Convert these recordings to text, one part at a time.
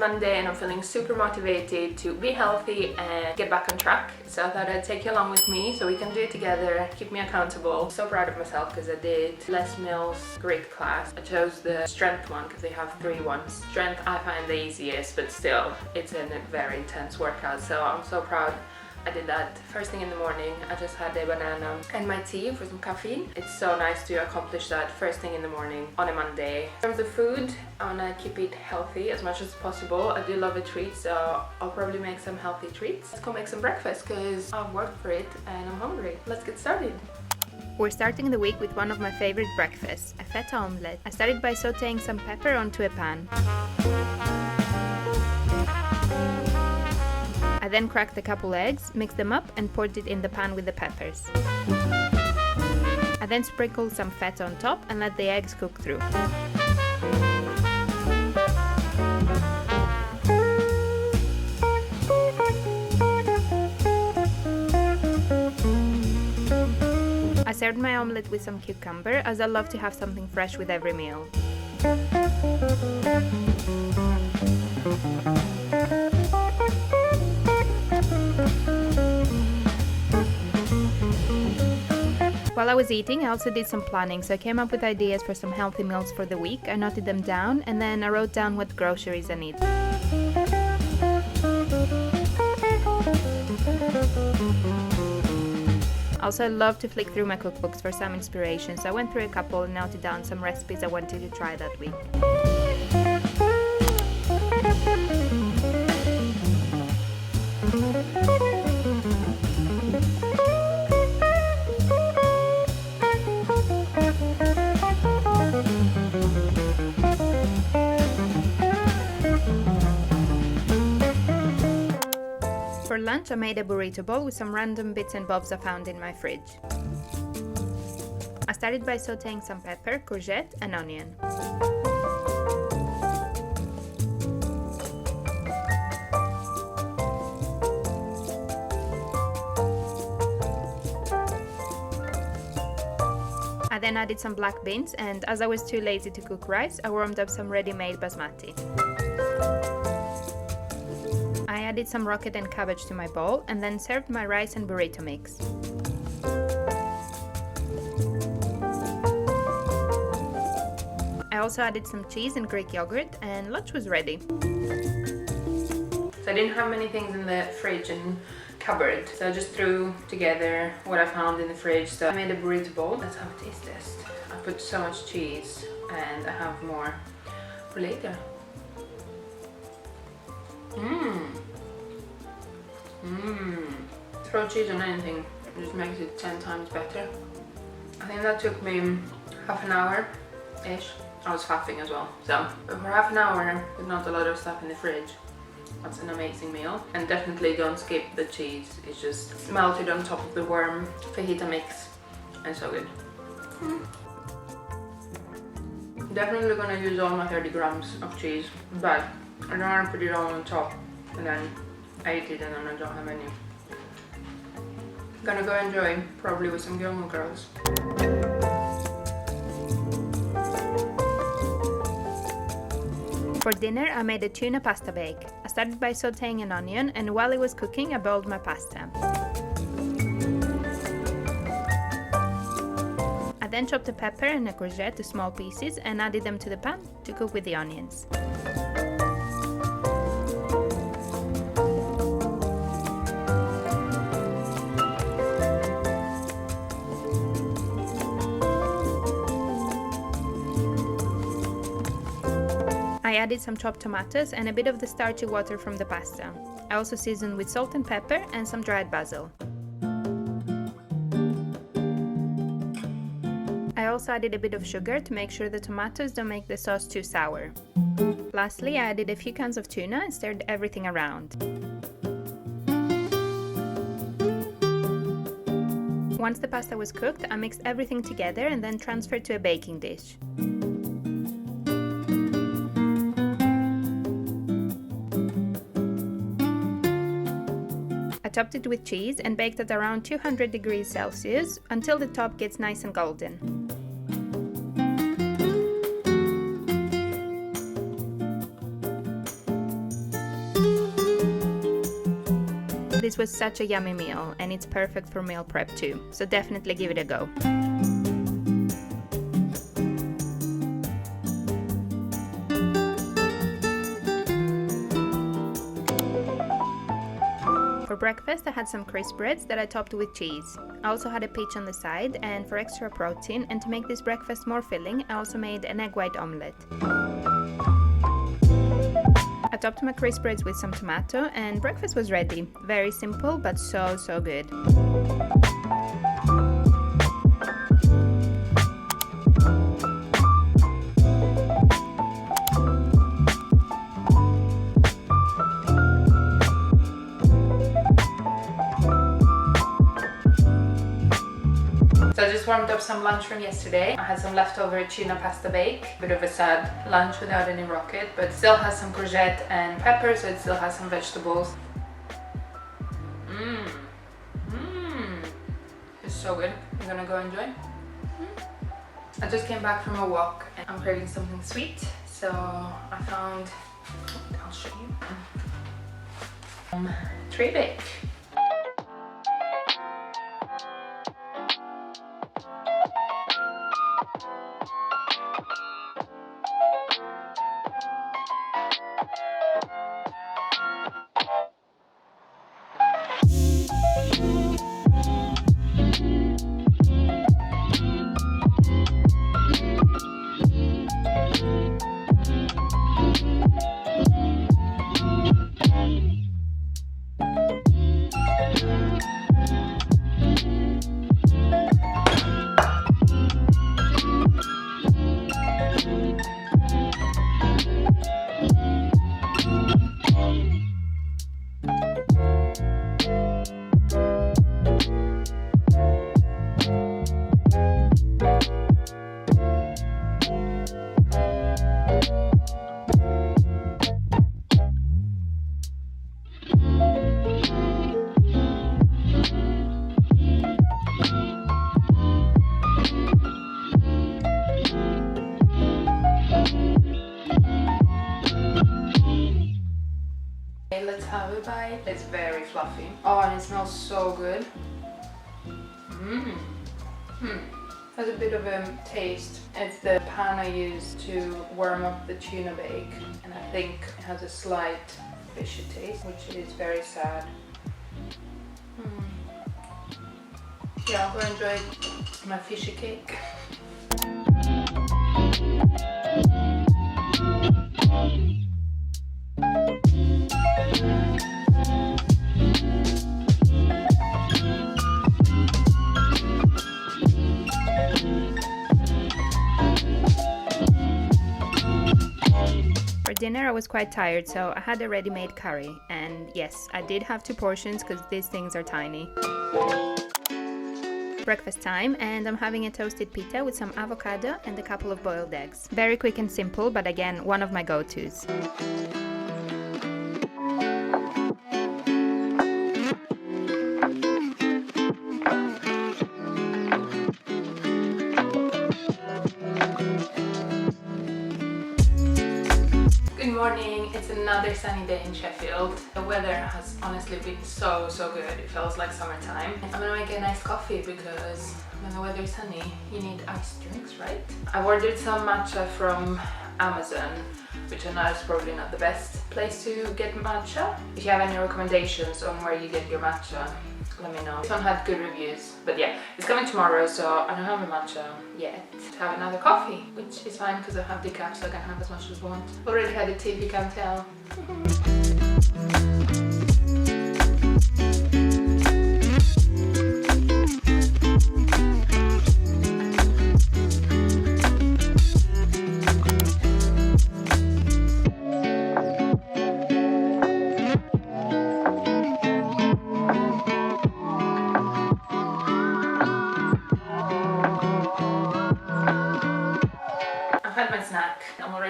Monday and I'm feeling super motivated to be healthy and get back on track. So I thought I'd take you along with me so we can do it together, keep me accountable. So proud of myself because I did Les Mills' great class. I chose the strength one because they have 3 ones. Strength I find the easiest, but still it's a very intense workout, so I'm so proud. I did that first thing in the morning. I just had a banana and my tea for some caffeine. It's so nice to accomplish that first thing in the morning on a Monday. In terms of food, I wanna keep it healthy as much as possible. I do love a treat, so I'll probably make some healthy treats. Let's go make some breakfast because I've worked for it and I'm hungry. Let's get started. We're starting the week with one of my favorite breakfasts, a feta omelette. I started by sauteing some pepper onto a pan. I then cracked a couple eggs, mixed them up and poured it in the pan with the peppers. I then sprinkled some feta on top and let the eggs cook through. I served my omelette with some cucumber, as I love to have something fresh with every meal. While I was eating, I also did some planning, so I came up with ideas for some healthy meals for the week. I noted them down and then I wrote down what groceries I need. Also, I love to flick through my cookbooks for some inspiration, so I went through a couple and noted down some recipes I wanted to try that week. For lunch, I made a burrito bowl with some random bits and bobs I found in my fridge. I started by sauteing some pepper, courgette and onion. I then added some black beans, and as I was too lazy to cook rice, I warmed up some ready-made basmati. I added some rocket and cabbage to my bowl and then served my rice and burrito mix. I also added some cheese and Greek yogurt and lunch was ready. So I didn't have many things in the fridge and cupboard, so I just threw together what I found in the fridge. So I made a burrito bowl. Let's have a taste test. I put so much cheese and I have more for later. Throw cheese on anything, it just makes it 10 times better. I think that took me half an hour-ish. I was faffing as well. So for half an hour with not a lot of stuff in the fridge, that's an amazing meal. And definitely don't skip the cheese. It's just melted on top of the warm fajita mix and so good. Definitely gonna use all my 30 grams of cheese, but I don't want to put it all on top and then I eat it and then I don't have any. Gonna go enjoy, probably with some Gilmore Girls. For dinner, I made a tuna pasta bake. I started by sauteing an onion, and while it was cooking, I boiled my pasta. I then chopped a pepper and a courgette to small pieces and added them to the pan to cook with the onions. I added some chopped tomatoes and a bit of the starchy water from the pasta. I also seasoned with salt and pepper and some dried basil. I also added a bit of sugar to make sure the tomatoes don't make the sauce too sour. Lastly, I added a few cans of tuna and stirred everything around. Once the pasta was cooked, I mixed everything together and then transferred to a baking dish. I topped it with cheese and baked at around 200 degrees Celsius until the top gets nice and golden. this was such a yummy meal, and it's perfect for meal prep too, so definitely give it a go. For breakfast, I had some crisp breads that I topped with cheese. I also had a peach on the side, and for extra protein and to make this breakfast more filling, I also made an egg white omelette. I topped my crisp breads with some tomato, and breakfast was ready. Very simple, but so good. So I just warmed up some lunch from yesterday. I had some leftover tuna pasta bake. Bit of a sad lunch without any rocket, but it still has some courgette and pepper, so it still has some vegetables. It's so good. I'm gonna go enjoy. I just came back from a walk and I'm craving something sweet, so I found, I'll show you, tray bake. Let's have a bite. It's very fluffy. Oh, and it smells so good. Has a bit of a taste. It's the pan I used to warm up the tuna bake, and I think it has a slight fishy taste, which is very sad. Yeah, I'll go enjoy my fishy cake. For dinner I was quite tired, so I had a ready-made curry, and yes, I did have 2 portions because these things are tiny. Breakfast time, and I'm having a toasted pita with some avocado and a couple of boiled eggs. Very quick and simple, but again, one of my go-tos. Good morning, it's another sunny day in Sheffield. The weather has honestly been so good. It feels like summertime. I'm gonna make a nice coffee because when the weather is sunny, you need iced drinks, right? I ordered some matcha from Amazon, which I know is probably not the best place to get matcha. If you have any recommendations on where you get your matcha, let me know. This one had good reviews, but yeah, it's coming tomorrow, so I don't have a matcha yet. To have another coffee, which is fine because I have decaf, so I can have as much as I want. Already had a tea, if you can't tell.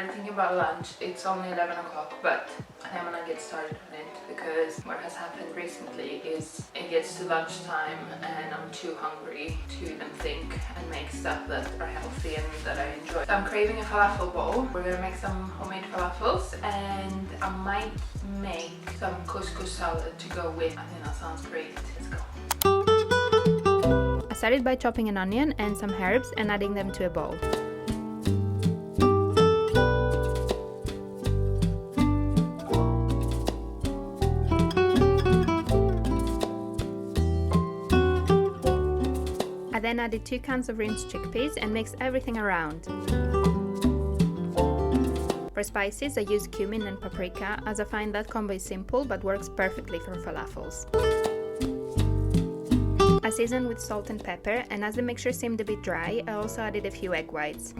already thinking about lunch. It's only 11 o'clock, but I think I'm gonna get started on it because what has happened recently is it gets to lunchtime and I'm too hungry to even think and make stuff that are healthy and that I enjoy. So I'm craving a falafel bowl. We're gonna make some homemade falafels and I might make some couscous salad to go with. I think that sounds great. Let's go. I started by chopping an onion and some herbs and adding them to a bowl. I then added 2 cans of rinsed chickpeas and mixed everything around. For spices, I use cumin and paprika as I find that combo is simple but works perfectly for falafels. I seasoned with salt and pepper, and as the mixture seemed a bit dry, I also added a few egg whites.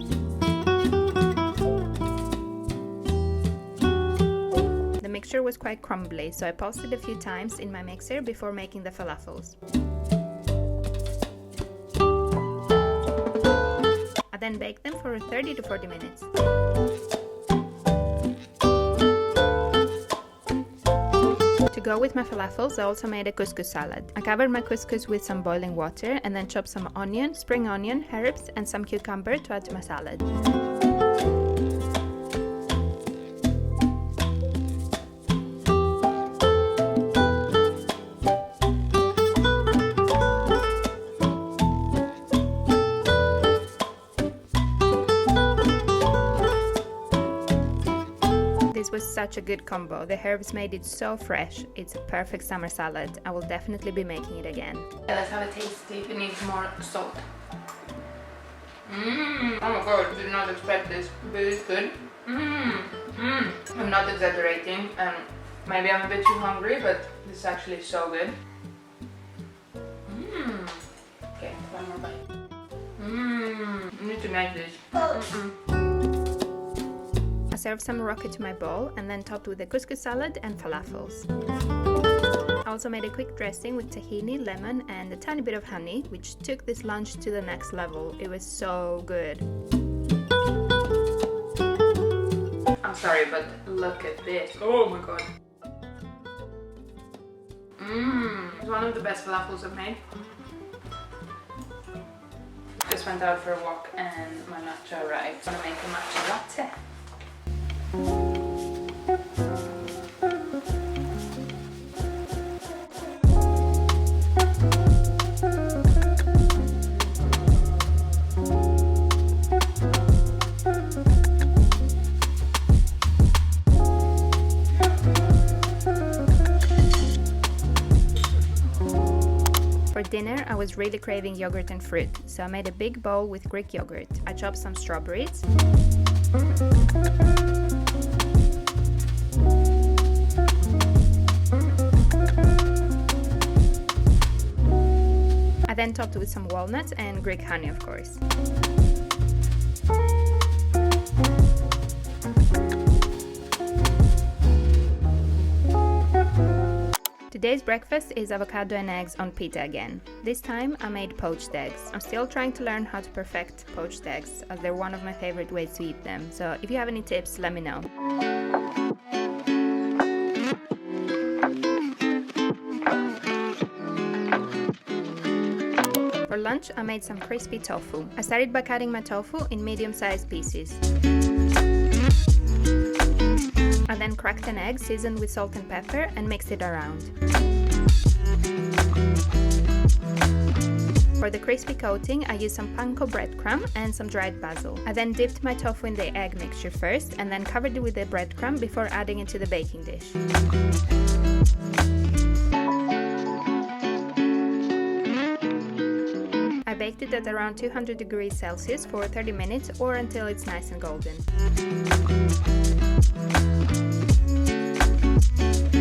The mixture was quite crumbly, so I pulsed it a few times in my mixer before making the falafels. I then baked them for 30 to 40 minutes. To go with my falafels, I also made a couscous salad. I covered my couscous with some boiling water and then chopped some onion, spring onion, herbs and some cucumber to add to my salad. This was such a good combo. The herbs made it so fresh. It's a perfect summer salad. I will definitely be making it again. Let's have a taste, see if it needs more salt. Oh my god, did not expect this, but it's good. I'm not exaggerating, and maybe I'm a bit too hungry, but this is actually so good. Okay, one more bite. I need to make this. I served some Morocco to my bowl and then topped with the couscous salad and falafels. I also made a quick dressing with tahini, lemon and a tiny bit of honey, which took this lunch to the next level. It was so good. I'm sorry, but look at this. Oh my god. It's one of the best falafels I've made. Just went out for a walk and my matcha arrived. I'm gonna make a matcha latte. For dinner, I was really craving yogurt and fruit, so I made a big bowl with Greek yogurt. I chopped some strawberries. I then topped it with some walnuts and Greek honey, of course. Today's breakfast is avocado and eggs on pita again. This time I made poached eggs. I'm still trying to learn how to perfect poached eggs, as they're one of my favorite ways to eat them, so if you have any tips, let me know. For lunch, I made some crispy tofu. I started by cutting my tofu in medium-sized pieces. I then cracked an egg seasoned with salt and pepper and mixed it around. For the crispy coating, I used some panko breadcrumb and some dried basil. I then dipped my tofu in the egg mixture first and then covered it with the breadcrumb before adding it to the baking dish. I baked it at around 200 degrees Celsius for 30 minutes or until it's nice and golden.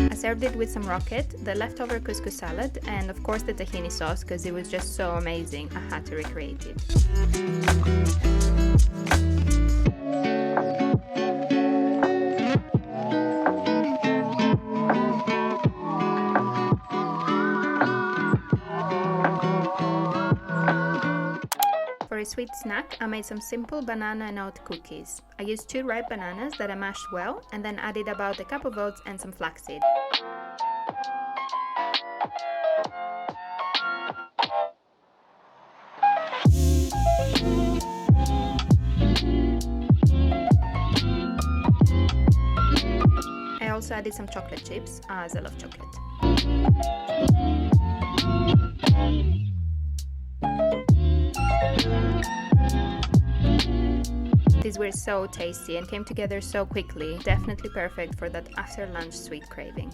I served it with some rocket, the leftover couscous salad, and of course the tahini sauce because it was just so amazing. I had to recreate it. For a sweet snack, I made some simple banana and oat cookies. I used 2 ripe bananas that I mashed well and then added about a cup of oats and some flaxseed. I also added some chocolate chips, as I love chocolate. These were so tasty and came together so quickly, definitely perfect for that after lunch sweet craving.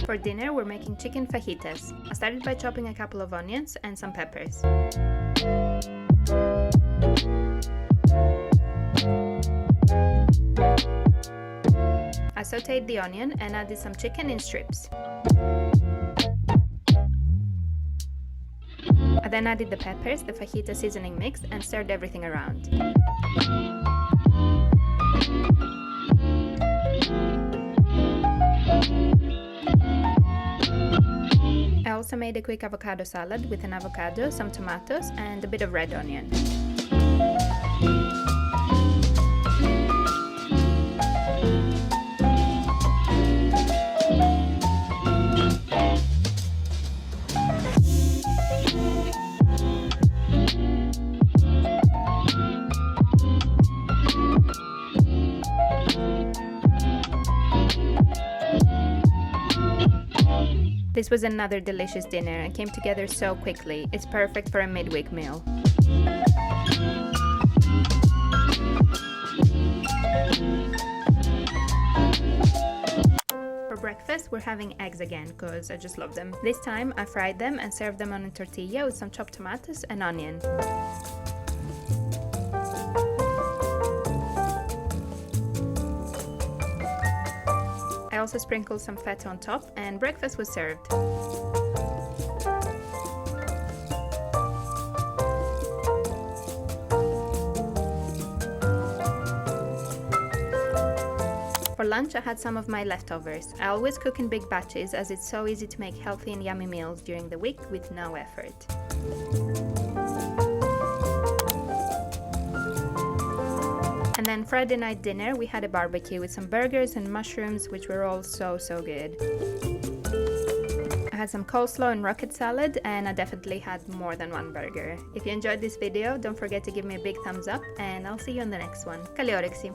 For dinner we're making chicken fajitas. I started by chopping a couple of onions and some peppers. I sauteed the onion and added some chicken in strips. I then added the peppers, the fajita seasoning mix, and stirred everything around. I also made a quick avocado salad with an avocado, some tomatoes, and a bit of red onion. This was another delicious dinner and came together so quickly. It's perfect for a midweek meal. For breakfast, we're having eggs again because I just love them. This time I fried them and served them on a tortilla with some chopped tomatoes and onion. I also sprinkled some feta on top and breakfast was served. For lunch I had some of my leftovers. I always cook in big batches as it's so easy to make healthy and yummy meals during the week with no effort. And then Friday night dinner we had a barbecue with some burgers and mushrooms, which were all so good. I had some coleslaw and rocket salad, and I definitely had more than one burger. If you enjoyed this video, don't forget to give me a big thumbs up, and I'll see you on the next one. Καλή όρεξη!